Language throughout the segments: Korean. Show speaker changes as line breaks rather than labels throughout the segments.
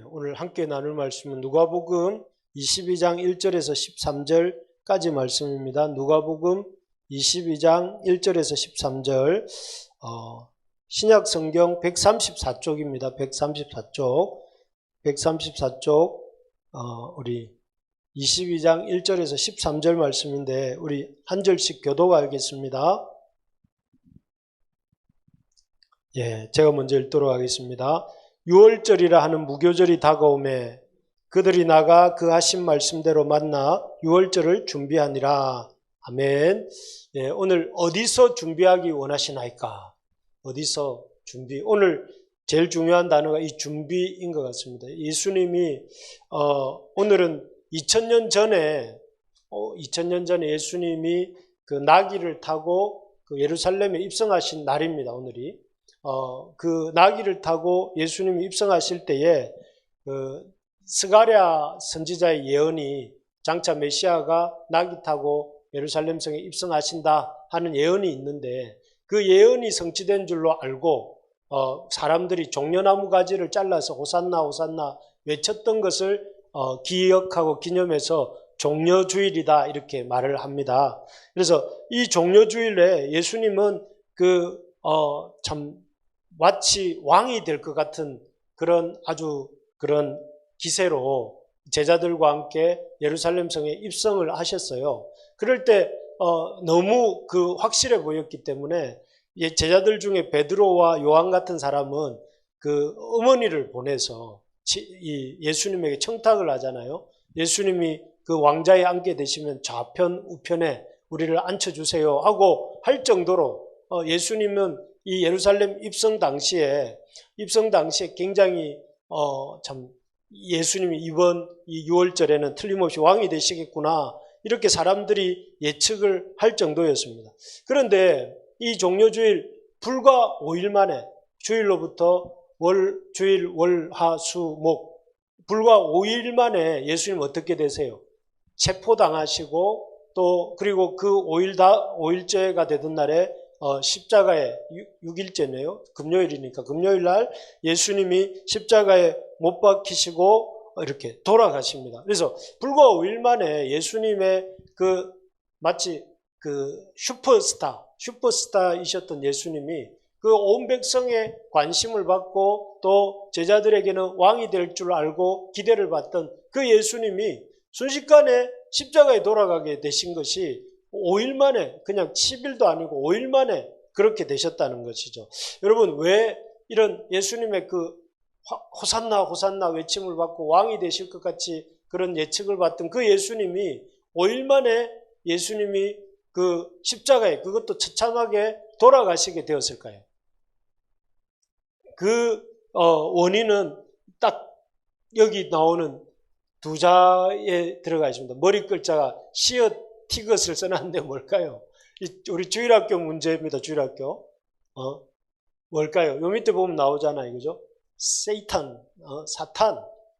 오늘 함께 나눌 말씀은 누가복음 22장 1절에서 13절까지 말씀입니다. 누가복음 22장 1절에서 13절, 신약 성경 134쪽입니다. 134쪽, 우리 22장 1절에서 13절 말씀인데 우리 한 절씩 교독하겠습니다. 제가 먼저 읽도록 하겠습니다. 유월절이라 하는 무교절이 다가오매 그들이 나가 그 하신 말씀대로 만나 유월절을 준비하니라. 아멘. 오늘 어디서 준비하기 원하시나이까? 어디서 준비? 오늘 제일 중요한 단어가 이 준비인 것 같습니다. 예수님이 오늘은 2000년 전에 예수님이 그 나귀를 타고 그 예루살렘에 입성하신 날입니다. 오늘이. 그 나귀를 타고 예수님이 입성하실 때에 스가랴 선지자의 예언이 장차 메시아가 나귀 타고 예루살렘 성에 입성하신다 하는 예언이 있는데 그 예언이 성취된 줄로 알고 사람들이 종려나무 가지를 잘라서 호산나 호산나 외쳤던 것을 기억하고 기념해서 종려주일이다 이렇게 말을 합니다. 그래서 이 종려주일에 예수님은 참 마치 왕이 될 것 같은 그런 기세로 제자들과 함께 예루살렘 성에 입성을 하셨어요. 그럴 때 너무 확실해 보였기 때문에 제자들 중에 베드로와 요한 같은 사람은 그 어머니를 보내서 예수님에게 청탁을 하잖아요. 예수님이 그 왕자에 앉게 되시면 좌편 우편에 우리를 앉혀주세요 하고 할 정도로 예수님은 이 예루살렘 입성 당시에 굉장히 참 예수님이 이번 이 6월절에는 틀림없이 왕이 되시겠구나 이렇게 사람들이 예측을 할 정도였습니다. 그런데 이 종려주일 불과 5일 만에 주일로부터 주일, 월, 화, 수, 목 불과 5일 만에 예수님 어떻게 되세요? 체포당하시고 또 그리고 그 5일째가 되던 날에 십자가에 6일째네요. 금요일이니까 금요일 날 예수님이 십자가에 못 박히시고 이렇게 돌아가십니다. 그래서 불과 5일 만에 예수님의 마치 슈퍼스타이셨던 예수님이 그 온 백성의 관심을 받고 또 제자들에게는 왕이 될 줄 알고 기대를 받던 그 예수님이 순식간에 십자가에 돌아가게 되신 것이 5일 만에, 그냥 10일도 아니고 5일 만에 그렇게 되셨다는 것이죠. 여러분, 왜 이런 예수님의 호산나 호산나 외침을 받고 왕이 되실 것 같이 그런 예측을 받던 그 예수님이 5일 만에 예수님이 그 십자가에 그것도 처참하게 돌아가시게 되었을까요? 원인은 딱 여기 나오는 두 자에 들어가 있습니다. 머리 글자가 티것을 써놨는데 뭘까요? 우리 주일학교 문제입니다. 주일학교. 뭘까요? 요 밑에 보면 나오잖아요. 그죠?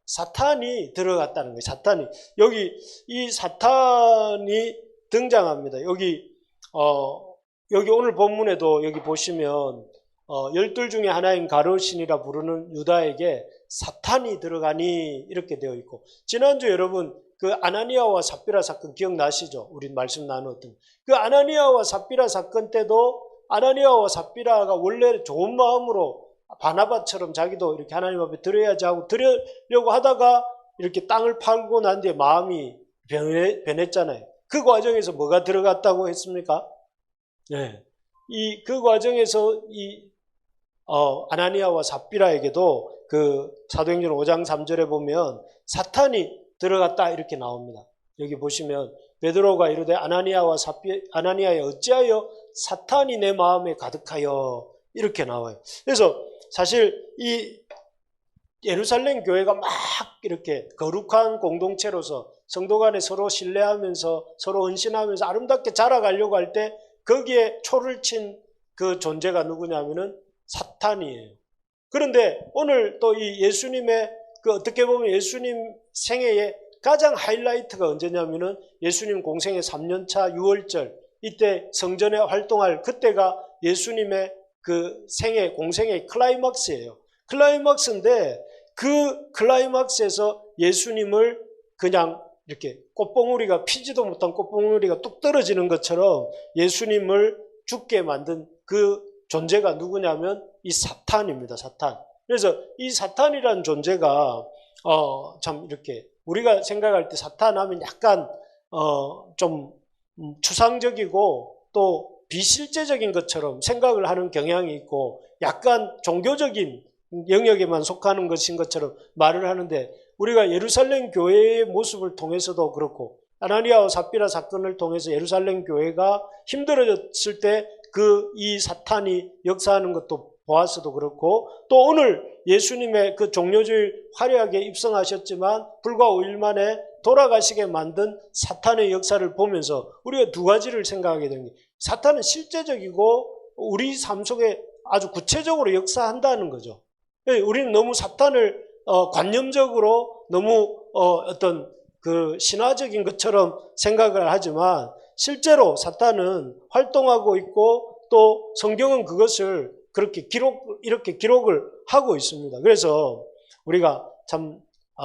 사탄이 들어갔다는 거예요. 사탄이. 여기 이 사탄이 등장합니다. 여기 오늘 본문에도 여기 보시면 12 중에 하나인 가룟신이라 부르는 유다에게 사탄이 들어가니 이렇게 되어 있고, 지난주 여러분 그 아나니아와 삽비라 사건 기억나시죠? 우리 말씀 나누었던 그 아나니아와 삽비라 사건 때도 아나니아와 삽비라가 원래 좋은 마음으로 바나바처럼 자기도 이렇게 하나님 앞에 드려야지 하고 드리려고 하다가 이렇게 땅을 팔고 난 뒤에 마음이 변했잖아요. 그 과정에서 뭐가 들어갔다고 했습니까? 그 과정에서 아나니아와 삽비라에게도 그 사도행전 5장 3절에 보면 사탄이 들어갔다 이렇게 나옵니다. 여기 보시면 베드로가 이르되 아나니아에 어찌하여 사탄이 내 마음에 가득하여 이렇게 나와요. 그래서 사실 이 예루살렘 교회가 막 이렇게 거룩한 공동체로서 성도 간에 서로 신뢰하면서 서로 헌신하면서 아름답게 자라가려고 할 때 거기에 초를 친 그 존재가 누구냐면은 사탄이에요. 그런데 오늘 또 이 예수님의 어떻게 보면 예수님 생애의 가장 하이라이트가 언제냐면은 예수님 공생의 3년차 6월절 이때 성전에 활동할 그때가 예수님의 그 공생의 클라이막스예요. 클라이막스인데 그 클라이막스에서 예수님을 그냥 이렇게 꽃봉오리가 피지도 못한 꽃봉오리가 뚝 떨어지는 것처럼 예수님을 죽게 만든 그 존재가 누구냐면 이 사탄입니다. 사탄. 그래서 이 사탄이라는 존재가 참 이렇게 우리가 생각할 때 사탄 하면 약간 좀 추상적이고 또 비실제적인 것처럼 생각을 하는 경향이 있고 약간 종교적인 영역에만 속하는 것인 것처럼 말을 하는데 우리가 예루살렘 교회의 모습을 통해서도 그렇고 아나니아와 삽비라 사건을 통해서 예루살렘 교회가 힘들어졌을 때 이 사탄이 역사하는 것도 보아서도 그렇고 또 오늘 예수님의 그 종료주일 화려하게 입성하셨지만 불과 5일 만에 돌아가시게 만든 사탄의 역사를 보면서 우리가 두 가지를 생각하게 되는 게 사탄은 실제적이고 우리 삶 속에 아주 구체적으로 역사한다는 거죠. 우리는 너무 사탄을 관념적으로 너무 어떤 그 신화적인 것처럼 생각을 하지만 실제로 사탄은 활동하고 있고 또 성경은 그것을 이렇게 기록을 하고 있습니다. 그래서 우리가 참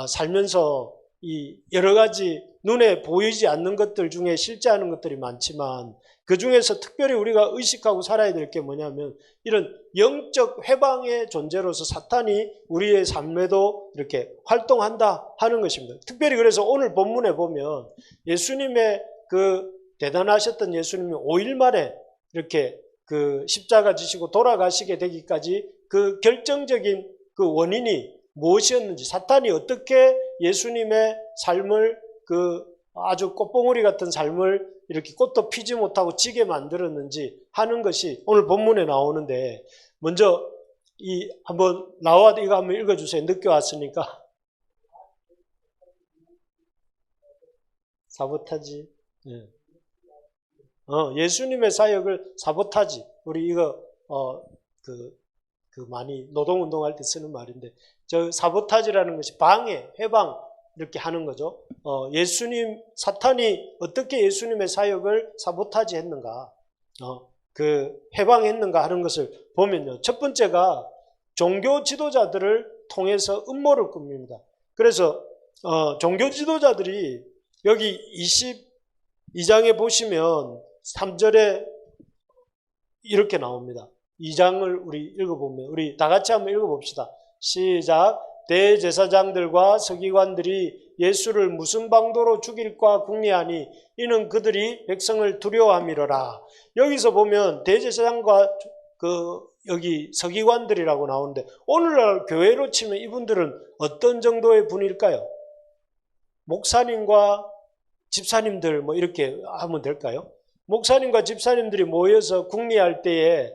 살면서 이 여러 가지 눈에 보이지 않는 것들 중에 실제하는 것들이 많지만 그 중에서 특별히 우리가 의식하고 살아야 될 게 뭐냐면 이런 영적 회방의 존재로서 사탄이 우리의 삶에도 이렇게 활동한다 하는 것입니다. 특별히 그래서 오늘 본문에 보면 예수님의 그 대단하셨던 예수님이 5일 만에 이렇게 그 십자가 지시고 돌아가시게 되기까지 그 결정적인 그 원인이 무엇이었는지 사탄이 어떻게 예수님의 삶을 그 아주 꽃봉오리 같은 삶을 이렇게 꽃도 피지 못하고 지게 만들었는지 하는 것이 오늘 본문에 나오는데 먼저 한번 나와 이거 한번 읽어주세요. 늦게 왔으니까. 사보타지. 예. 예수님의 사역을 사보타지. 우리 이거 많이 노동운동할 때 쓰는 말인데 저 사보타지라는 것이 방해, 해방 이렇게 하는 거죠. 사탄이 어떻게 예수님의 사역을 사보타지 했는가, 해방했는가 하는 것을 보면요. 첫 번째가 종교 지도자들을 통해서 음모를 꿉니다. 그래서 종교 지도자들이 여기 22장에 보시면 3절에 이렇게 나옵니다. 2장을 우리 읽어보면 우리 다 같이 한번 읽어봅시다. 시작. 대제사장들과 서기관들이 예수를 무슨 방도로 죽일까 궁리하니 이는 그들이 백성을 두려워함이로라. 여기서 보면 대제사장과 여기 서기관들이라고 나오는데 오늘날 교회로 치면 이분들은 어떤 정도의 분일까요? 목사님과 집사님들 뭐 이렇게 하면 될까요? 목사님과 집사님들이 모여서 궁리할 때에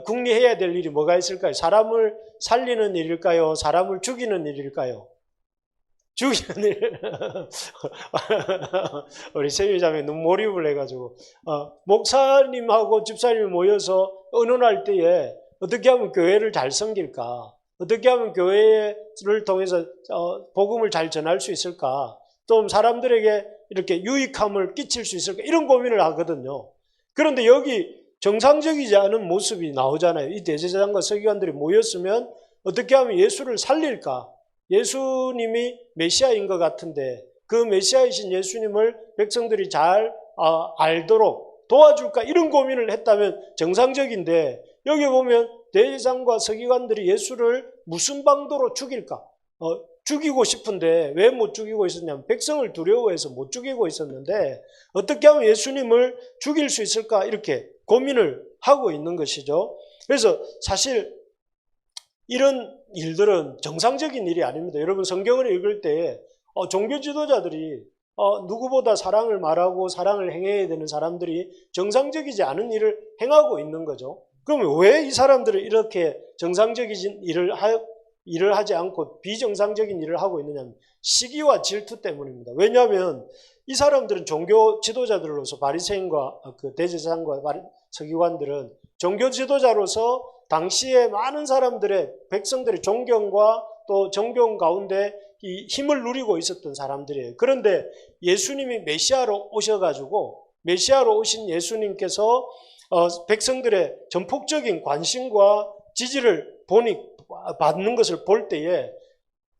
궁리해야 될 일이 뭐가 있을까요? 사람을 살리는 일일까요? 사람을 죽이는 일일까요? 죽이는 일. 우리 세미자매 너무 몰입을 해가지고 목사님하고 집사님이 모여서 의논할 때에 어떻게 하면 교회를 잘 섬길까? 어떻게 하면 교회를 통해서 복음을 잘 전할 수 있을까? 또 사람들에게 이렇게 유익함을 끼칠 수 있을까? 이런 고민을 하거든요. 그런데 여기 정상적이지 않은 모습이 나오잖아요. 이 대제사장과 서기관들이 모였으면 어떻게 하면 예수를 살릴까? 예수님이 메시아인 것 같은데 그 메시아이신 예수님을 백성들이 잘 알도록 도와줄까? 이런 고민을 했다면 정상적인데 여기 보면 대제사장과 서기관들이 예수를 무슨 방도로 죽일까? 죽이고 싶은데 왜 못 죽이고 있었냐면 백성을 두려워해서 못 죽이고 있었는데 어떻게 하면 예수님을 죽일 수 있을까? 이렇게 고민을 하고 있는 것이죠. 그래서 사실 이런 일들은 정상적인 일이 아닙니다. 여러분 성경을 읽을 때 종교 지도자들이 누구보다 사랑을 말하고 사랑을 행해야 되는 사람들이 정상적이지 않은 일을 행하고 있는 거죠. 그러면 왜 이 사람들은 이렇게 정상적인 일을 하지 않고 비정상적인 일을 하고 있느냐면 시기와 질투 때문입니다. 왜냐하면 이 사람들은 종교 지도자들로서 바리새인과 그 대제사장과 서기관들은 종교 지도자로서 당시에 많은 사람들의 백성들의 존경과 또 정경 가운데 이 힘을 누리고 있었던 사람들이에요. 그런데 예수님이 메시아로 오셔가지고 메시아로 오신 예수님께서 백성들의 전폭적인 관심과 지지를 받는 것을 볼 때에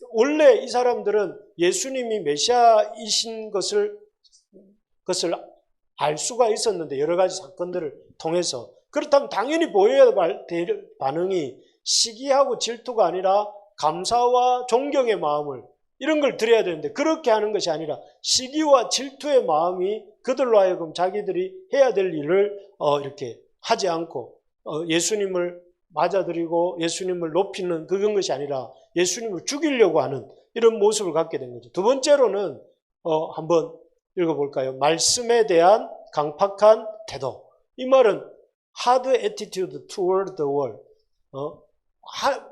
원래 이 사람들은 예수님이 메시아이신 것을 알 수가 있었는데, 여러 가지 사건들을 통해서. 그렇다면 당연히 보여야 될 반응이 시기하고 질투가 아니라 감사와 존경의 마음을, 이런 걸 드려야 되는데, 그렇게 하는 것이 아니라 시기와 질투의 마음이 그들로 하여금 자기들이 해야 될 일을 이렇게 하지 않고 예수님을 맞아들이고 예수님을 높이는 그런 것이 아니라 예수님을 죽이려고 하는 이런 모습을 갖게 된 거죠. 두 번째로는 한번 읽어볼까요? 말씀에 대한 강팍한 태도. 이 말은 hard attitude toward the word.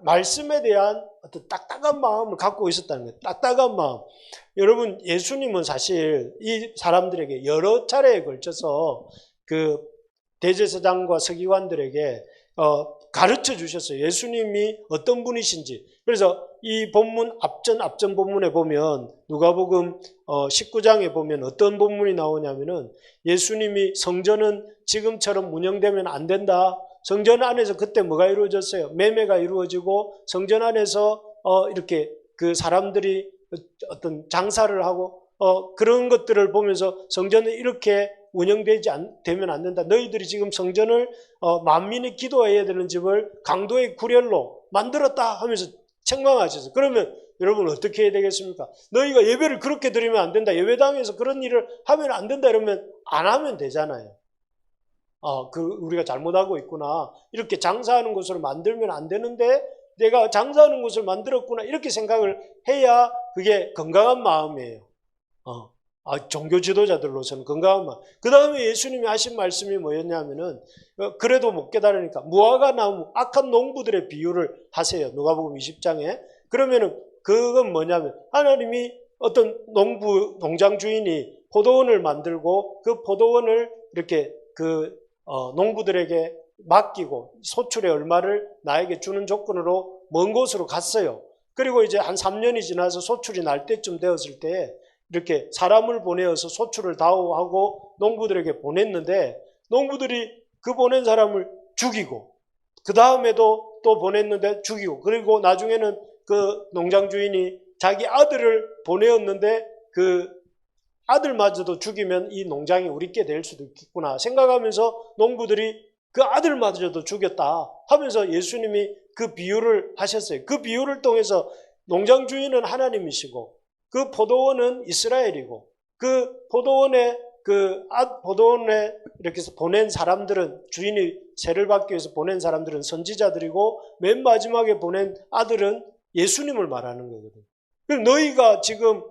말씀에 대한 어떤 딱딱한 마음을 갖고 있었다는 거예요. 딱딱한 마음. 여러분, 예수님은 사실 이 사람들에게 여러 차례에 걸쳐서 그 대제사장과 서기관들에게 가르쳐 주셨어요. 예수님이 어떤 분이신지. 그래서 이 본문 앞전 본문에 보면 누가복음 19장에 보면 어떤 본문이 나오냐면은 예수님이 성전은 지금처럼 운영되면 안 된다. 성전 안에서 그때 뭐가 이루어졌어요? 매매가 이루어지고 성전 안에서 이렇게 그 사람들이 어떤 장사를 하고 그런 것들을 보면서 성전은 이렇게 되면 안 된다. 너희들이 지금 성전을 만민이 기도해야 되는 집을 강도의 구렬로 만들었다 하면서 책망하셨어요. 그러면 여러분 어떻게 해야 되겠습니까? 너희가 예배를 그렇게 드리면 안 된다. 예배당에서 그런 일을 하면 안 된다. 이러면 안 하면 되잖아요. 우리가 잘못하고 있구나. 이렇게 장사하는 곳으로 만들면 안 되는데 내가 장사하는 곳을 만들었구나. 이렇게 생각을 해야 그게 건강한 마음이에요. 종교 지도자들로서는 건강한 마음. 그 다음에 예수님이 하신 말씀이 뭐였냐면은 그래도 못 깨달으니까 무화과 나무 악한 농부들의 비유를 하세요. 누가복음 20장에. 그러면은 그건 뭐냐면 하나님이 어떤 농장 주인이 포도원을 만들고 그 포도원을 이렇게 농부들에게 맡기고 소출의 얼마를 나에게 주는 조건으로 먼 곳으로 갔어요. 그리고 이제 한 3년이 지나서 소출이 날 때쯤 되었을 때 이렇게 사람을 보내어서 소출을 다오하고 농부들에게 보냈는데 농부들이 그 보낸 사람을 죽이고 그 다음에도 또 보냈는데 죽이고 그리고 나중에는 그 농장 주인이 자기 아들을 보내었는데 그 아들마저도 죽이면 이 농장이 우리께 될 수도 있겠구나 생각하면서 농부들이 그 아들마저도 죽였다 하면서 예수님이 그 비유를 하셨어요. 그 비유를 통해서 농장 주인은 하나님이시고 그 포도원은 이스라엘이고 그 포도원에 이렇게 해서 보낸 사람들은 주인이 세를 받기 위해서 보낸 사람들은 선지자들이고 맨 마지막에 보낸 아들은 예수님을 말하는 거거든. 그럼 너희가 지금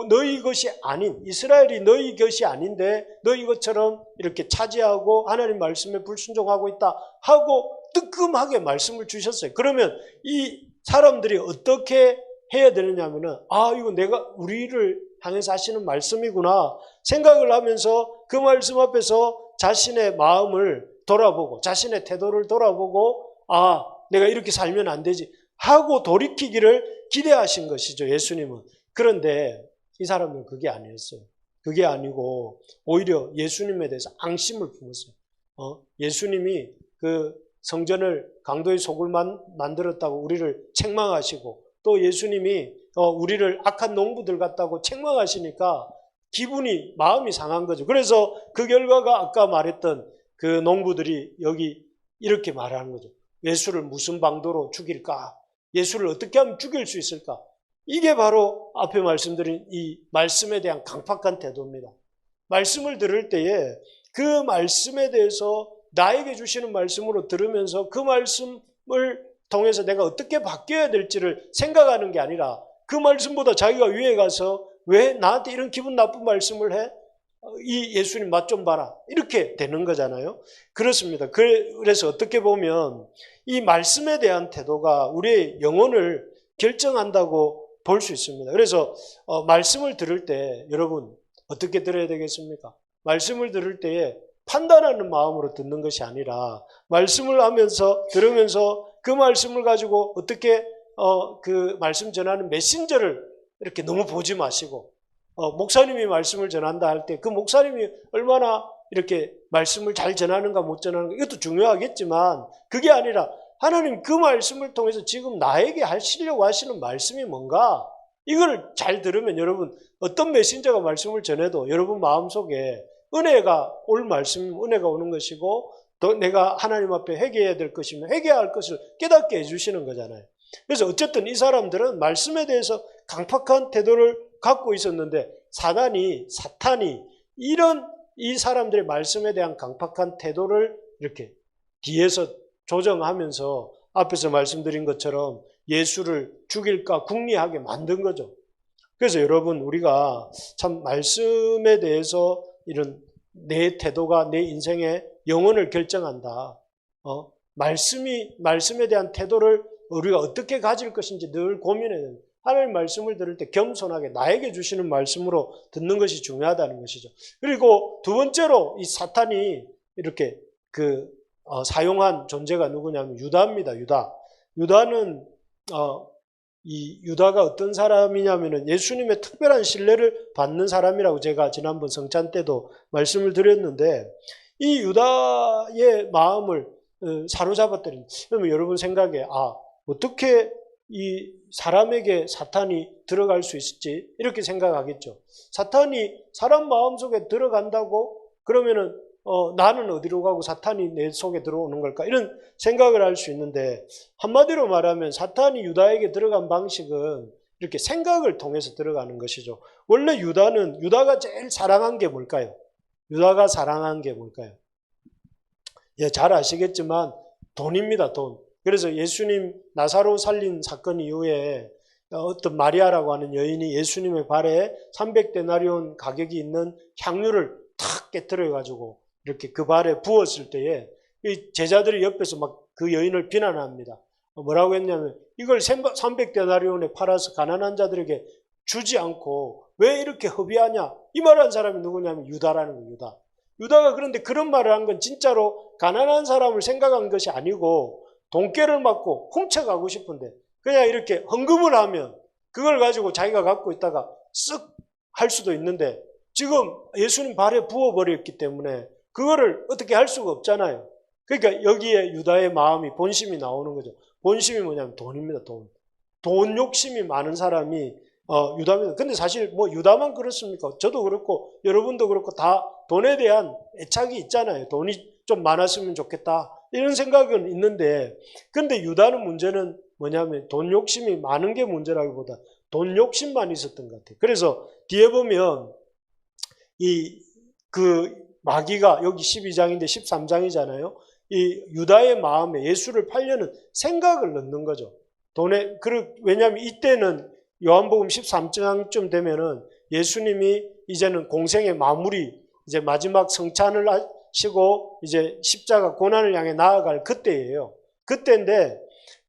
너희 것이 아닌 이스라엘이 너희 것이 아닌데 너희 것처럼 이렇게 차지하고 하나님 말씀에 불순종하고 있다 하고 뜨끔하게 말씀을 주셨어요. 그러면 이 사람들이 어떻게 해야 되느냐면은 이거 내가 우리를 향해서 하시는 말씀이구나 생각을 하면서 그 말씀 앞에서 자신의 마음을 돌아보고 자신의 태도를 돌아보고 내가 이렇게 살면 안 되지 하고 돌이키기를 기대하신 것이죠. 예수님은. 그런데 이 사람은 그게 아니었어요. 그게 아니고 오히려 예수님에 대해서 앙심을 품었어요. 예수님이 그 성전을 강도의 속을 만들었다고 우리를 책망하시고 또 예수님이 우리를 악한 농부들 같다고 책망하시니까 마음이 상한 거죠. 그래서 그 결과가 아까 말했던 그 농부들이 여기 이렇게 말하는 거죠. 예수를 무슨 방도로 죽일까? 예수를 어떻게 하면 죽일 수 있을까? 이게 바로 앞에 말씀드린 이 말씀에 대한 강팍한 태도입니다. 말씀을 들을 때에 그 말씀에 대해서 나에게 주시는 말씀으로 들으면서 그 말씀을 통해서 내가 어떻게 바뀌어야 될지를 생각하는 게 아니라 그 말씀보다 자기가 위에 가서 왜 나한테 이런 기분 나쁜 말씀을 해? 이 예수님 맛 좀 봐라. 이렇게 되는 거잖아요. 그렇습니다. 그래서 어떻게 보면 이 말씀에 대한 태도가 우리의 영혼을 결정한다고 볼 수 있습니다. 그래서 말씀을 들을 때 여러분 어떻게 들어야 되겠습니까? 말씀을 들을 때에 판단하는 마음으로 듣는 것이 아니라 말씀을 들으면서 그 말씀을 가지고 어떻게 그 말씀 전하는 메신저를 이렇게 너무 보지 마시고 목사님이 말씀을 전한다 할 때 그 목사님이 얼마나 이렇게 말씀을 잘 전하는가 못 전하는가 이것도 중요하겠지만 그게 아니라 하나님 그 말씀을 통해서 지금 나에게 하시려고 하시는 말씀이 뭔가? 이걸 잘 들으면 여러분 어떤 메신저가 말씀을 전해도 여러분 마음속에 은혜가 올 말씀이면 은혜가 오는 것이고 또 내가 하나님 앞에 회개해야 될 것이면 회개해야 할 것을 깨닫게 해주시는 거잖아요. 그래서 어쨌든 이 사람들은 말씀에 대해서 강팍한 태도를 갖고 있었는데 사탄이 이런 이 사람들의 말씀에 대한 강팍한 태도를 이렇게 뒤에서 조정하면서 앞에서 말씀드린 것처럼 예수를 죽일까 궁리하게 만든 거죠. 그래서 여러분 우리가 참 말씀에 대해서 이런 내 태도가 내 인생의 영혼을 결정한다. 말씀에 대한 태도를 우리가 어떻게 가질 것인지 늘 고민해야 됩니다. 하나님 말씀을 들을 때 겸손하게 나에게 주시는 말씀으로 듣는 것이 중요하다는 것이죠. 그리고 두 번째로 이 사탄이 이렇게 사용한 존재가 누구냐면 유다입니다. 유다는 이 유다가 어떤 사람이냐면은 예수님의 특별한 신뢰를 받는 사람이라고 제가 지난번 성찬 때도 말씀을 드렸는데 이 유다의 마음을 사로잡았더니 그러면 여러분 생각에 어떻게 이 사람에게 사탄이 들어갈 수 있을지 이렇게 생각하겠죠. 사탄이 사람 마음속에 들어간다고 그러면은 나는 어디로 가고 사탄이 내 속에 들어오는 걸까? 이런 생각을 할 수 있는데 한마디로 말하면 사탄이 유다에게 들어간 방식은 이렇게 생각을 통해서 들어가는 것이죠. 원래 유다가 제일 사랑한 게 뭘까요? 유다가 사랑한 게 뭘까요? 예, 잘 아시겠지만 돈입니다, 돈. 그래서 예수님 나사로 살린 사건 이후에 어떤 마리아라고 하는 여인이 예수님의 발에 300데나리온 가격이 있는 향유를 탁 깨트려가지고 이렇게 그 발에 부었을 때에 이 제자들이 옆에서 막 그 여인을 비난합니다. 뭐라고 했냐면 이걸 300데나리온에 팔아서 가난한 자들에게 주지 않고 왜 이렇게 허비하냐? 이 말한 사람이 누구냐면 유다라는 거예요. 유다가 그런데 그런 말을 한 건 진짜로 가난한 사람을 생각한 것이 아니고 돈깨를 맞고 훔쳐가고 싶은데 그냥 이렇게 헌금을 하면 그걸 가지고 자기가 갖고 있다가 쓱 할 수도 있는데 지금 예수님 발에 부어버렸기 때문에 그거를 어떻게 할 수가 없잖아요. 그러니까 여기에 유다의 마음이 본심이 나오는 거죠. 본심이 뭐냐면 돈입니다. 돈 욕심이 많은 사람이 유다입니다. 근데 사실 뭐 유다만 그렇습니까? 저도 그렇고 여러분도 그렇고 다 돈에 대한 애착이 있잖아요. 돈이 좀 많았으면 좋겠다. 이런 생각은 있는데 근데 유다는 문제는 뭐냐면 돈 욕심이 많은 게 문제라기보다 돈 욕심만 있었던 것 같아요. 그래서 뒤에 보면 마귀가 여기 12장인데 13장이잖아요. 이 유다의 마음에 예수를 팔려는 생각을 넣는 거죠. 왜냐하면 이때는 요한복음 13장쯤 되면은 예수님이 이제는 공생의 마무리, 이제 마지막 성찬을 하시고 이제 십자가 고난을 향해 나아갈 그때예요. 그때인데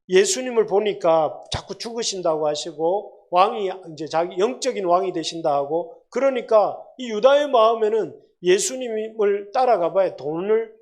예수님을 보니까 자꾸 죽으신다고 하시고 왕이 이제 자기 영적인 왕이 되신다 하고 그러니까 이 유다의 마음에는 예수님을 따라가 봐야 돈을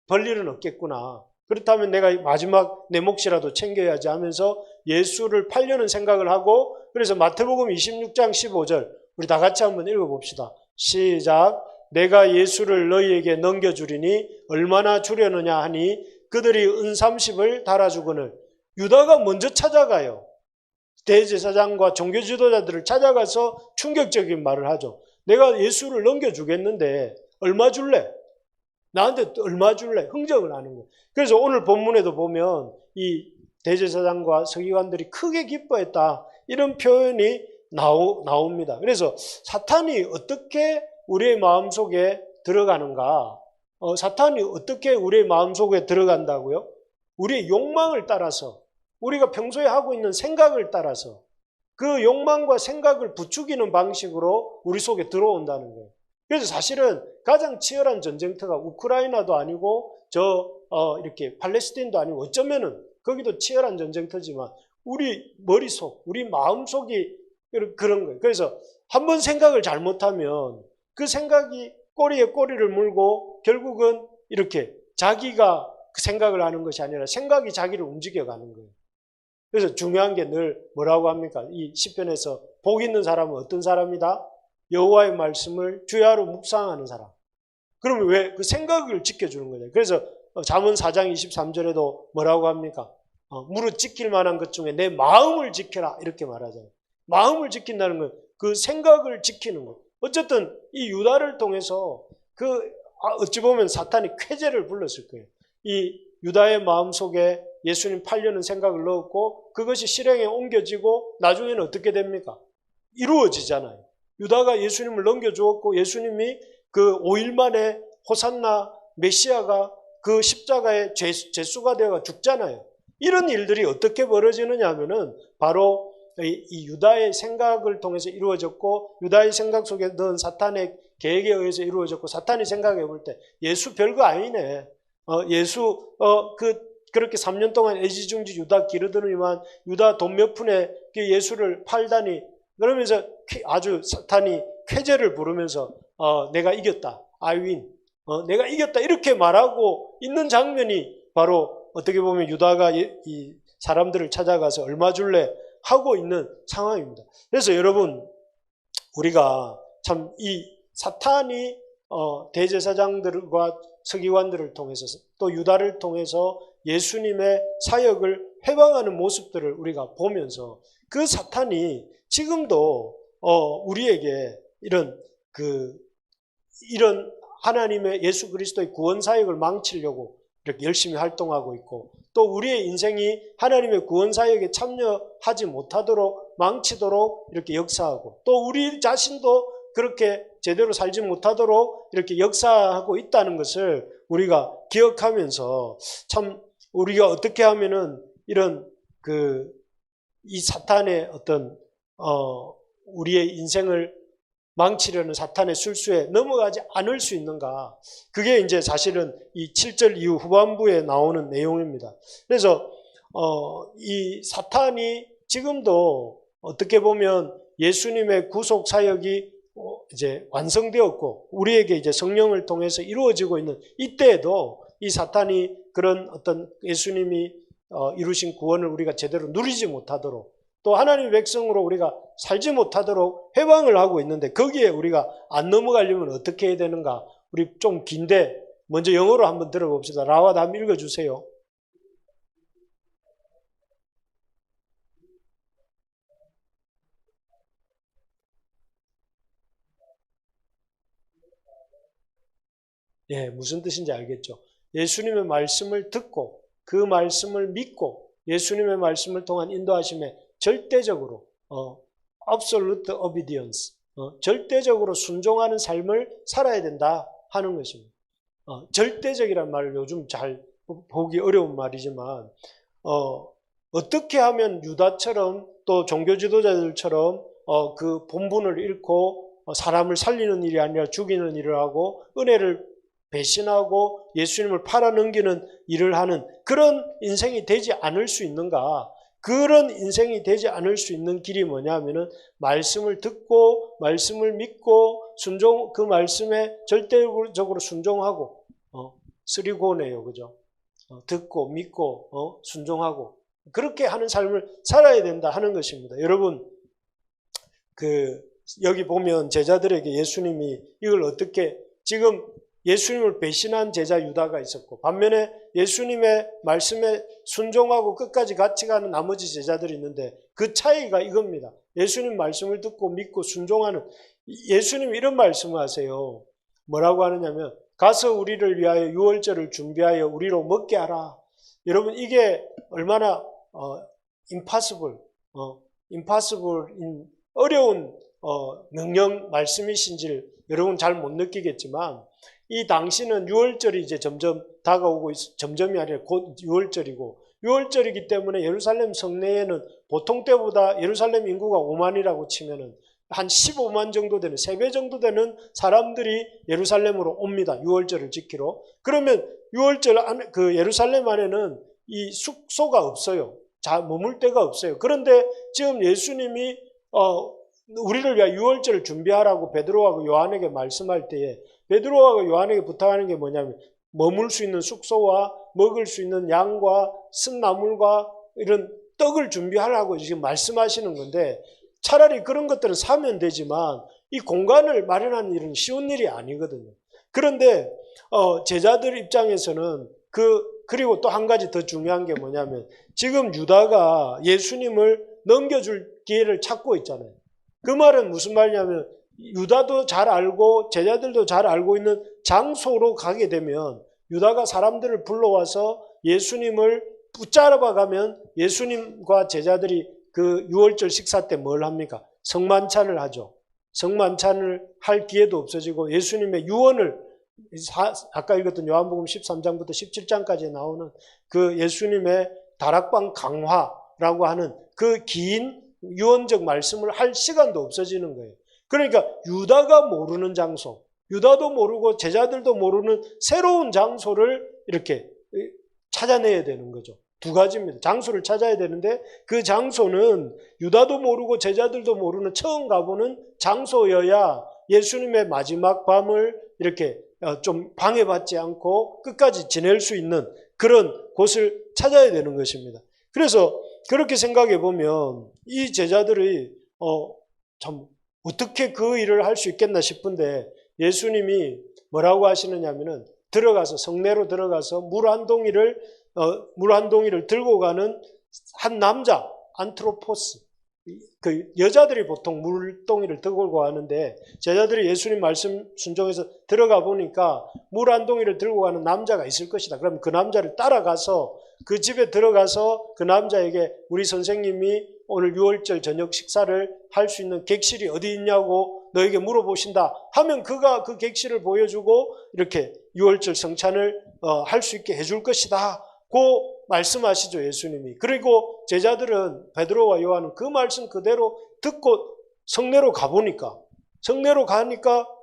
벌 일은 없겠구나. 그렇다면 내가 마지막 내 몫이라도 챙겨야지 하면서 예수를 팔려는 생각을 하고 그래서 마태복음 26장 15절 우리 다 같이 한번 읽어봅시다. 시작. 내가 예수를 너희에게 넘겨주리니 얼마나 주려느냐 하니 그들이 은 30을 달아주거늘. 유다가 먼저 찾아가요. 대제사장과 종교 지도자들을 찾아가서 충격적인 말을 하죠. 내가 예수를 넘겨주겠는데 얼마 줄래? 나한테 얼마 줄래? 흥정을 하는 거예요. 그래서 오늘 본문에도 보면 이 대제사장과 서기관들이 크게 기뻐했다. 이런 표현이 나옵니다. 그래서 사탄이 어떻게 우리의 마음속에 들어가는가? 사탄이 어떻게 우리의 마음속에 들어간다고요? 우리의 욕망을 따라서 우리가 평소에 하고 있는 생각을 따라서 그 욕망과 생각을 부추기는 방식으로 우리 속에 들어온다는 거예요. 그래서 사실은 가장 치열한 전쟁터가 우크라이나도 아니고 이렇게 팔레스타인도 아니고 어쩌면은 거기도 치열한 전쟁터지만 우리 머릿속, 우리 마음속이 그런 거예요. 그래서 한번 생각을 잘못하면 그 생각이 꼬리에 꼬리를 물고 결국은 이렇게 자기가 그 생각을 하는 것이 아니라 생각이 자기를 움직여가는 거예요. 그래서 중요한 게 늘 뭐라고 합니까? 이 시편에서 복 있는 사람은 어떤 사람이다? 여호와의 말씀을 주야로 묵상하는 사람. 그러면 왜 그 생각을 지켜주는 거냐? 그래서 잠언 4장 23절에도 뭐라고 합니까? 무릇 지킬 만한 것 중에 내 마음을 지켜라 이렇게 말하잖아요. 마음을 지킨다는 건 그 생각을 지키는 것. 어쨌든 이 유다를 통해서 어찌 보면 사탄이 쾌재를 불렀을 거예요. 이 유다의 마음속에 예수님 팔려는 생각을 넣었고 그것이 실행에 옮겨지고 나중에는 어떻게 됩니까? 이루어지잖아요. 유다가 예수님을 넘겨주었고 예수님이 그 5일 만에 호산나 메시아가 그 십자가의 죄수가 되어 죽잖아요. 이런 일들이 어떻게 벌어지느냐 하면은 바로 이 유다의 생각을 통해서 이루어졌고 유다의 생각 속에 넣은 사탄의 계획에 의해서 이루어졌고 사탄이 생각해 볼 때 예수 별거 아니네. 예수 그렇게 3년 동안 애지중지 유다 기르더니만 유다 돈 몇 푼에 예수를 팔다니 그러면서 아주 사탄이 쾌재를 부르면서 내가 이겼다. I win. 내가 이겼다. 이렇게 말하고 있는 장면이 바로 어떻게 보면 유다가 이 사람들을 찾아가서 얼마 줄래 하고 있는 상황입니다. 그래서 여러분 우리가 참 이 사탄이 대제사장들과 서기관들을 통해서 또 유다를 통해서 예수님의 사역을 회방하는 모습들을 우리가 보면서 그 사탄이 지금도 우리에게 이런 하나님의 예수 그리스도의 구원 사역을 망치려고 이렇게 열심히 활동하고 있고 또 우리의 인생이 하나님의 구원 사역에 참여하지 못하도록 망치도록 이렇게 역사하고 또 우리 자신도 그렇게 제대로 살지 못하도록 이렇게 역사하고 있다는 것을 우리가 기억하면서 참 우리가 어떻게 하면은 이런 이 사탄의 어떤 우리의 인생을 망치려는 사탄의 술수에 넘어가지 않을 수 있는가? 그게 이제 사실은 이 7절 이후 후반부에 나오는 내용입니다. 그래서 이 사탄이 지금도 어떻게 보면 예수님의 구속 사역이 이제 완성되었고 우리에게 이제 성령을 통해서 이루어지고 있는 이때에도 이 사탄이 그런 어떤 예수님이 이루신 구원을 우리가 제대로 누리지 못하도록 또 하나님의 백성으로 우리가 살지 못하도록 회방을 하고 있는데 거기에 우리가 안 넘어가려면 어떻게 해야 되는가? 우리 좀 긴데 먼저 영어로 한번 들어봅시다. 라와드 한번 읽어주세요. 예, 무슨 뜻인지 알겠죠? 예수님의 말씀을 듣고 그 말씀을 믿고 예수님의 말씀을 통한 인도하심에 절대적으로 absolute obedience, 절대적으로 순종하는 삶을 살아야 된다 하는 것입니다. 절대적이란 말을 요즘 잘 보기 어려운 말이지만 어떻게 하면 유다처럼 또 종교 지도자들처럼 그 본분을 잃고 사람을 살리는 일이 아니라 죽이는 일을 하고 은혜를 배신하고 예수님을 팔아넘기는 일을 하는 그런 인생이 되지 않을 수 있는가? 그런 인생이 되지 않을 수 있는 길이 뭐냐면은 말씀을 듣고 말씀을 믿고 그 말씀에 절대적으로 순종하고 쓰리고네요, 그죠? 듣고 믿고 순종하고 그렇게 하는 삶을 살아야 된다 하는 것입니다. 여러분 여기 보면 제자들에게 예수님이 이걸 어떻게 지금 예수님을 배신한 제자 유다가 있었고 반면에 예수님의 말씀에 순종하고 끝까지 같이 가는 나머지 제자들이 있는데 그 차이가 이겁니다. 예수님 말씀을 듣고 믿고 순종하는 예수님이 이런 말씀을 하세요. 뭐라고 하느냐면 가서 우리를 위하여 유월절을 준비하여 우리로 먹게 하라. 여러분 이게 얼마나 impossible, 어려운 명령 말씀이신지를 여러분 잘 못 느끼겠지만 이 당시는 유월절이 이제 점점 다가오고 점점이 아니라 곧 유월절이고 유월절이기 때문에 예루살렘 성내에는 보통 때보다 예루살렘 인구가 5만이라고 치면은 한 15만 정도 되는 3배 정도 되는 사람들이 예루살렘으로 옵니다. 유월절을 지키러. 그러면 유월절 예루살렘 안에는 이 숙소가 없어요. 머물 데가 없어요. 그런데 지금 예수님이 우리를 위하여 유월절을 준비하라고 베드로하고 요한에게 말씀할 때에 베드로하고 요한에게 부탁하는 게 뭐냐면 머물 수 있는 숙소와 먹을 수 있는 양과 쓴나물과 이런 떡을 준비하라고 지금 말씀하시는 건데 차라리 그런 것들은 사면 되지만 이 공간을 마련하는 일은 쉬운 일이 아니거든요. 그런데 제자들 입장에서는 그 그리고 또 한 가지 더 중요한 게 뭐냐면 지금 유다가 예수님을 넘겨줄 기회를 찾고 있잖아요. 그 말은 무슨 말이냐면 유다도 잘 알고 제자들도 잘 알고 있는 장소로 가게 되면 유다가 사람들을 불러와서 예수님을 붙잡아 가면 예수님과 제자들이 그 유월절 식사 때 뭘 합니까? 성만찬을 하죠. 성만찬을 할 기회도 없어지고 예수님의 유언을 아까 읽었던 요한복음 13장부터 17장까지 나오는 그 예수님의 다락방 강화라고 하는 그 긴 유언적 말씀을 할 시간도 없어지는 거예요. 그러니까 유다가 모르는 장소, 유다도 모르고 제자들도 모르는 새로운 장소를 이렇게 찾아내야 되는 거죠. 두 가지입니다. 장소를 찾아야 되는데 그 장소는 유다도 모르고 제자들도 모르는 처음 가보는 장소여야 예수님의 마지막 밤을 이렇게 좀 방해받지 않고 끝까지 지낼 수 있는 그런 곳을 찾아야 되는 것입니다. 그래서 그렇게 생각해 보면 이 제자들이 참 어떻게 그 일을 할 수 있겠나 싶은데 예수님이 뭐라고 하시느냐 하면은 들어가서 성내로 들어가서 물 한 동이를 들고 가는 한 남자 안트로포스, 그 여자들이 보통 물동이를 들고 가는데 제자들이 예수님 말씀 순종해서 들어가 보니까 물 한 동이를 들고 가는 남자가 있을 것이다. 그럼 그 남자를 따라가서 그 집에 들어가서 그 남자에게 우리 선생님이 오늘 유월절 저녁 식사를 할 수 있는 객실이 어디 있냐고 너에게 물어보신다 하면 그가 그 객실을 보여주고 이렇게 유월절 성찬을 할 수 있게 해줄 것이다 고 말씀하시죠, 예수님이. 그리고 제자들은 베드로와 요한은 그 말씀 그대로 듣고 성내로 가보니까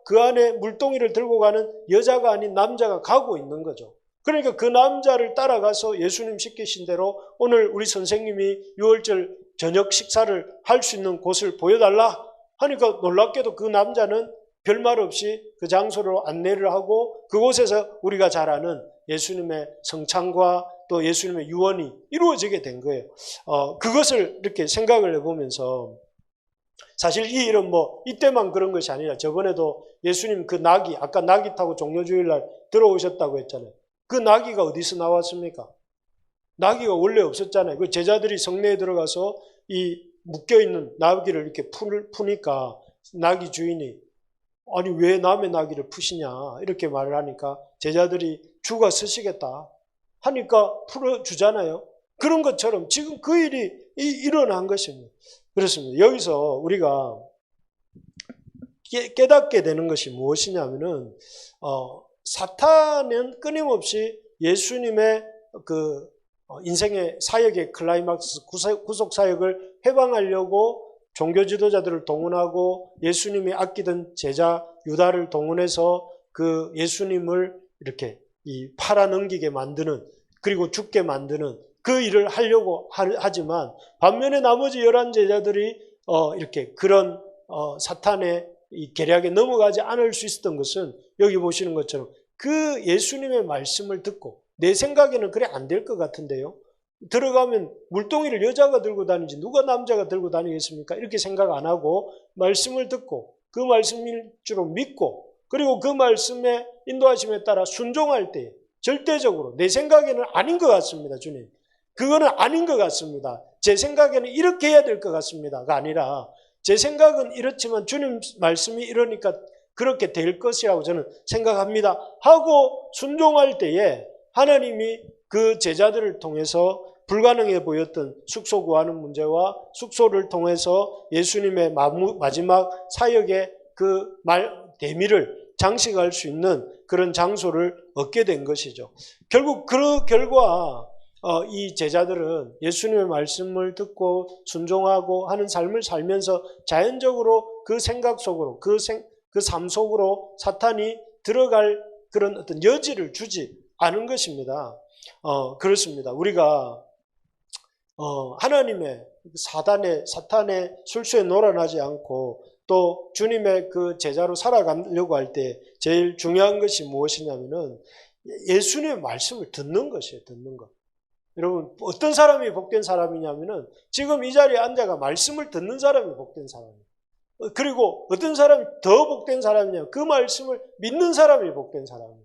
그 안에 물동이를 들고 가는 여자가 아닌 남자가 가고 있는 거죠. 그러니까 그 남자를 따라가서 예수님 시키신 대로 오늘 우리 선생님이 유월절 저녁 식사를 할 수 있는 곳을 보여달라 하니까 놀랍게도 그 남자는 별말 없이 그 장소로 안내를 하고 그곳에서 우리가 잘 아는 예수님의 성찬과 또 예수님의 유언이 이루어지게 된 거예요. 그것을 이렇게 생각을 해보면서 사실 이 일은 뭐 이때만 그런 것이 아니라 저번에도 예수님 그 나귀, 아까 나귀 타고 종려주일날 들어오셨다고 했잖아요. 그 나귀가 어디서 나왔습니까? 나귀가 원래 없었잖아요. 그 제자들이 성내에 들어가서 이 묶여있는 나귀를 이렇게 푸니까 나귀 주인이 아니 왜 남의 나귀를 푸시냐 이렇게 말을 하니까 제자들이 주가 쓰시겠다 하니까 풀어주잖아요. 그런 것처럼 지금 그 일이 일어난 것입니다. 그렇습니다. 여기서 우리가 깨닫게 되는 것이 무엇이냐면은 사탄은 끊임없이 예수님의 그 인생의 사역의 클라이막스 구속 사역을 해방하려고 종교 지도자들을 동원하고 예수님이 아끼던 제자 유다를 동원해서 그 예수님을 이렇게 팔아넘기게 만드는 그리고 죽게 만드는 그 일을 하려고 하지만 반면에 나머지 11 제자들이 이렇게 그런 사탄의 이 계략에 넘어가지 않을 수 있었던 것은 여기 보시는 것처럼 그 예수님의 말씀을 듣고 내 생각에는 그래 안 될 것 같은데요. 들어가면 물동이를 여자가 들고 다니지 누가 남자가 들고 다니겠습니까? 이렇게 생각 안 하고 말씀을 듣고 그 말씀일 줄로 믿고 그리고 그 말씀의 인도하심에 따라 순종할 때 절대적으로 내 생각에는 아닌 것 같습니다. 주님. 그거는 아닌 것 같습니다. 제 생각에는 이렇게 해야 될 것 같습니다가 아니라 제 생각은 이렇지만 주님 말씀이 이러니까 그렇게 될 것이라고 저는 생각합니다. 하고 순종할 때에 하나님이 그 제자들을 통해서 불가능해 보였던 숙소 구하는 문제와 숙소를 통해서 예수님의 마지막 사역의 그 대미를 장식할 수 있는 그런 장소를 얻게 된 것이죠. 결국 그 결과 이 제자들은 예수님의 말씀을 듣고 순종하고 하는 삶을 살면서 자연적으로 그 생각 속으로 그 삶 속으로 사탄이 들어갈 그런 어떤 여지를 주지 않은 것입니다. 그렇습니다. 우리가 하나님의 사탄의 술수에 놀아나지 않고 또 주님의 그 제자로 살아가려고 할 때 제일 중요한 것이 무엇이냐면은 예수님의 말씀을 듣는 것이에요. 듣는 것. 여러분 어떤 사람이 복된 사람이냐면은 지금 이 자리에 앉아가 말씀을 듣는 사람이 복된 사람이에요. 그리고 어떤 사람이 더 복된 사람이냐 그 말씀을 믿는 사람이 복된 사람이에요.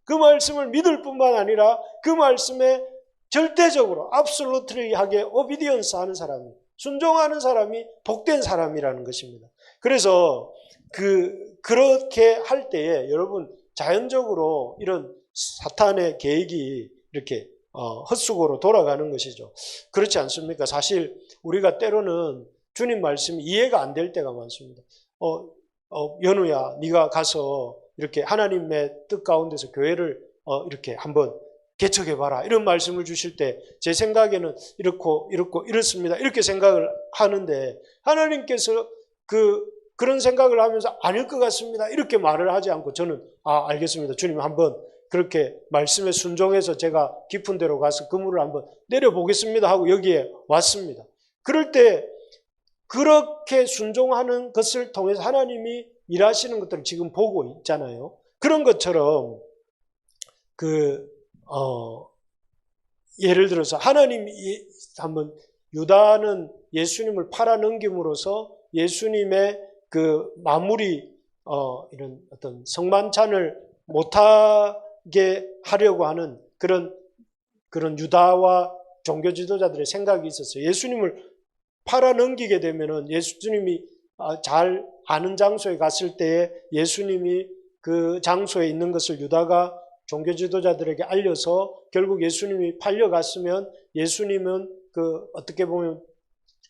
그 말씀을 믿을 뿐만 아니라 그 말씀에 절대적으로 absolutely하게 obedience 하는 사람이, 순종하는 사람이 복된 사람이라는 것입니다. 그래서 그렇게 할 때에 여러분 자연적으로 이런 사탄의 계획이 이렇게 헛수고로 돌아가는 것이죠. 그렇지 않습니까? 사실 우리가 때로는 주님 말씀이 이해가 안 될 때가 많습니다. 연우야, 네가 가서 이렇게 하나님의 뜻 가운데서 교회를 이렇게 한번 개척해봐라. 이런 말씀을 주실 때 제 생각에는 이렇고 이렇습니다. 이렇게 생각을 하는데 하나님께서 그런 생각을 하면서 아닐 것 같습니다. 이렇게 말을 하지 않고 저는 알겠습니다. 주님 한번 그렇게 말씀에 순종해서 제가 깊은 데로 가서 그물을 한번 내려보겠습니다 하고 여기에 왔습니다. 그럴 때 그렇게 순종하는 것을 통해서 하나님이 일하시는 것들을 지금 보고 있잖아요. 그런 것처럼 예를 들어서 하나님이 한번 유다는 예수님을 팔아넘김으로써 예수님의 그 마무리 이런 어떤 성만찬을 못하게 하려고 하는 그런 유다와 종교 지도자들의 생각이 있었어요. 예수님을 팔아넘기게 되면은 예수님이 잘 아는 장소에 갔을 때에 예수님이 그 장소에 있는 것을 유다가 종교 지도자들에게 알려서 결국 예수님이 팔려갔으면 예수님은 어떻게 보면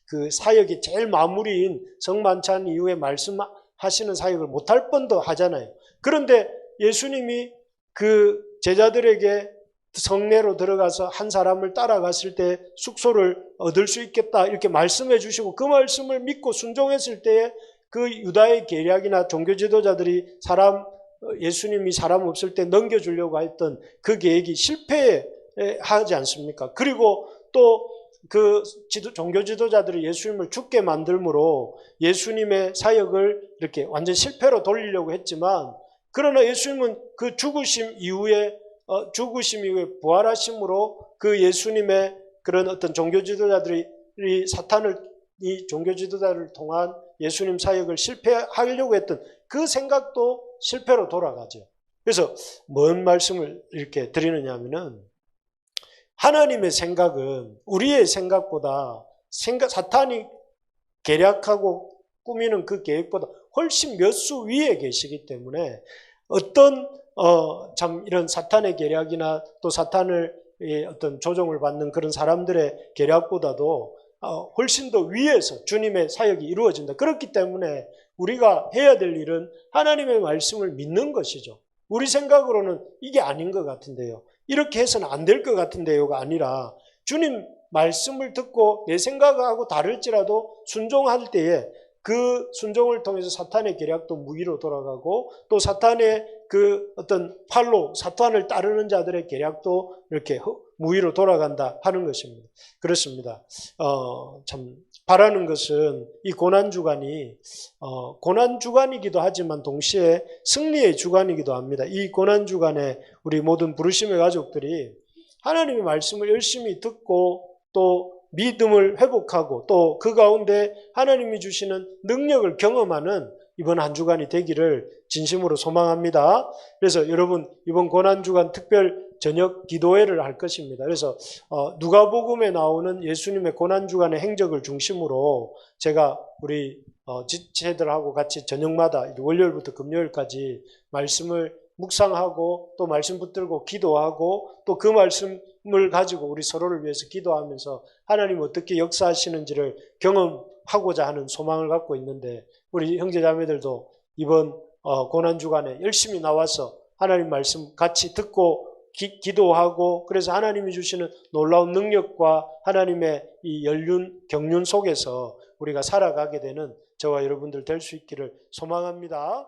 그 사역이 제일 마무리인 성만찬 이후에 말씀하시는 사역을 못할 뻔도 하잖아요. 그런데 예수님이 그 제자들에게 성내로 들어가서 한 사람을 따라갔을 때 숙소를 얻을 수 있겠다 이렇게 말씀해 주시고 그 말씀을 믿고 순종했을 때에 그 유다의 계략이나 종교 지도자들이 예수님이 사람 없을 때 넘겨주려고 했던 그 계획이 실패하지 않습니까? 그리고 또 그 종교 지도자들이 예수님을 죽게 만들므로 예수님의 사역을 이렇게 완전 실패로 돌리려고 했지만 그러나 예수님은 그 죽으심 이후에 부활하심으로 그 예수님의 그런 어떤 종교 지도자들이 이 종교 지도자를 통한 예수님 사역을 실패하려고 했던 그 생각도 실패로 돌아가죠. 그래서 뭔 말씀을 이렇게 드리느냐 하면은 하나님의 생각은 우리의 생각보다 사탄이 계략하고 꾸미는 그 계획보다 훨씬 몇 수 위에 계시기 때문에 어떤 참 이런 사탄의 계략이나 또 사탄을 어떤 조종을 받는 그런 사람들의 계략보다도 훨씬 더 위에서 주님의 사역이 이루어진다. 그렇기 때문에 우리가 해야 될 일은 하나님의 말씀을 믿는 것이죠. 우리 생각으로는 이게 아닌 것 같은데요. 이렇게 해서는 안 될 것 같은데요가 아니라 주님 말씀을 듣고 내 생각하고 다를지라도 순종할 때에 그 순종을 통해서 사탄의 계략도 무기로 돌아가고 또 사탄의 그 어떤 팔로 사탄을 따르는 자들의 계략도 이렇게 무위로 돌아간다 하는 것입니다. 그렇습니다. 참 바라는 것은 이 고난주간이 고난주간이기도 하지만 동시에 승리의 주간이기도 합니다. 이 고난주간에 우리 모든 부르심의 가족들이 하나님의 말씀을 열심히 듣고 또 믿음을 회복하고 또 그 가운데 하나님이 주시는 능력을 경험하는 이번 한 주간이 되기를 진심으로 소망합니다. 그래서 여러분 이번 고난주간 특별 저녁 기도회를 할 것입니다. 그래서 누가복음에 나오는 예수님의 고난주간의 행적을 중심으로 제가 우리 지체들하고 같이 저녁마다 월요일부터 금요일까지 말씀을 묵상하고 또 말씀 붙들고 기도하고 또 그 말씀을 가지고 우리 서로를 위해서 기도하면서 하나님 어떻게 역사하시는지를 경험하고자 하는 소망을 갖고 있는데 우리 형제자매들도 이번 고난주간에 열심히 나와서 하나님 말씀 같이 듣고 기도하고 그래서 하나님이 주시는 놀라운 능력과 하나님의 이 경륜 속에서 우리가 살아가게 되는 저와 여러분들 될 수 있기를 소망합니다.